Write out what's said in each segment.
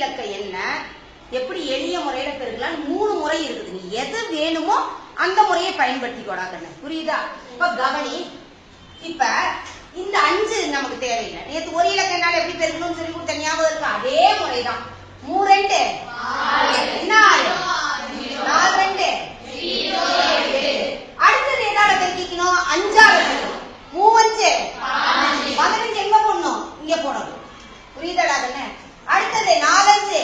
இலக்க என்ன எப்படி எளிய முறையில பெருக்கலாம் 3 முறை இருக்குது. நீ எது வேணுமோ அந்த முறையை பயன்படுத்திக்கோடா கண்ணு. புரியுதா? இப்ப கவனி. இப்ப இந்த 5 நமக்கு தேவையில்லை. நேத்து ஒரு இலக்க என்னால எப்படி பெருக்கணும்னு சொல்லி கொடுத்த ஞாபகம் இருக்கா? அதே முறைதான். 3 2 என்ன 4 2 அடுத்தது எதால பெருக்கிக்கணும்? 5ஆல பெருக்கணும். 3 5 15 எங்க போடணும்? இங்க போடணும். புரியுதாடா கண்ணு? அடுத்தது 4 5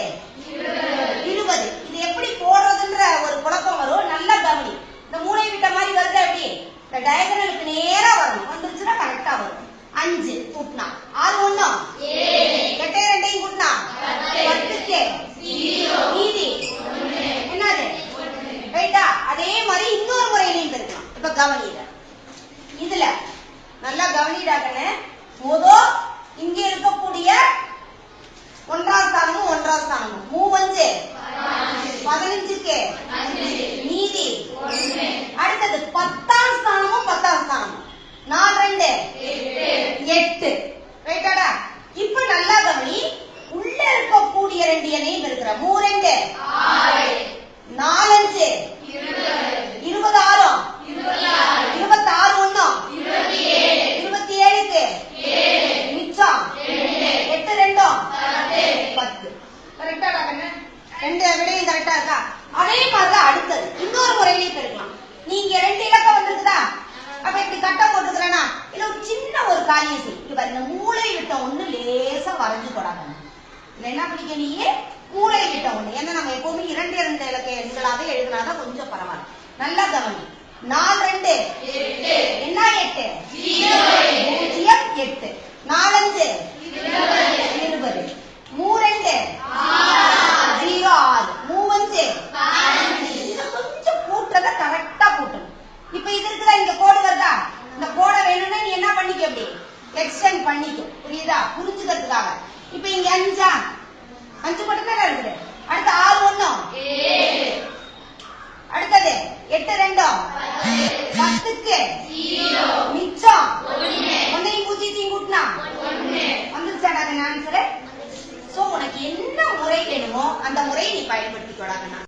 20. இது எப்படி போடுறதுன்ற ஒரு குழப்பம் வரும். நல்லா கவனி. இந்த மூளை விட்ட மாதிரி வருது. எப்படி இந்த டயகனலுக்கு நேரா வரணும். வந்துருச்சுன்னா கரெக்டா வரும். 5 கூட்டினா 6 1 8 2 கூட்டினா 10க்கு மீதி என்னது? ரைட்டா? அதே மாதிரி இன்னொரு முறையிலையும் பெருக்கலாம். இப்ப கவனிட இதுல நல்லா கவனிடாங்கன்னு இங்க இருக்கக்கூடிய 1ஆம் ஸ்தானமும் 1ஆம் ஸ்தானமும் 3 5 15க்கு மீதி அடுத்தது 10ஆம் ஸ்தானமும் 10ஆம் ஸ்தானமும் 4 2 8 ரைட்டாடா? இப்ப நல்லா கவனி. உள்ள இருக்கக்கூடிய 2 எண்ணையும் இருக்கிற 3 2 4 5 26 26 1 27க்கு மிச்சம் 8 2 10. கரெக்டாடா கண்ணு? 2 விடையும் கரெக்டா இருக்கா? அதே மாதிரி அடுத்தது இன்னொரு முறையிலேயே பெருக்கலாம். நீங்க 2 இலக்கம் வந்திருக்குதா? அப்ப இப்படி கட்ட போட்டுக்கிறேன்னா இல்ல ஒரு சின்ன ஒரு காரியம் செய். இப்ப இந்த மூளை விட்ட ஒண்ணு லேசா வரைஞ்சு போடாங்க. இல்ல என்ன பண்ணிக்க நீ? மூளை விட்ட ஒண்ணு. ஏன்னா நம்ம எப்பவுமே 2 2 இலக்க எண்களாக எழுதினாதான் கொஞ்சம் பரவாயில்ல. நல்லா கவனி. 4 2 என்ன 8 0 8 4 5 20 3 2 0 6 3 5 இத கொஞ்சம் கூட்டுறத கரெக்டா கூட்டணும். இப்ப இது இருக்குதா? இங்க கோடு வருதா? இந்த கோடை வேணும்னா நீ என்ன பண்ணிக்க? அப்படி எக்ஸ்டெண்ட் பண்ணிக்க. புரியுதா? புரிஞ்சுக்கிறதுக்காக. இப்ப இங்க 5 மட்டும் தான் இருக்குது. அடுத்து 6 1 அடுத்தது 8 2 10க்கு மிச்சம் 1 0 கூட்டினா வந்துருச்சாடா ஆன்சர்? சோ உனக்கு என்ன முறை வேணுமோ அந்த முறையை நீ பயன்படுத்திக்கோடாங்க.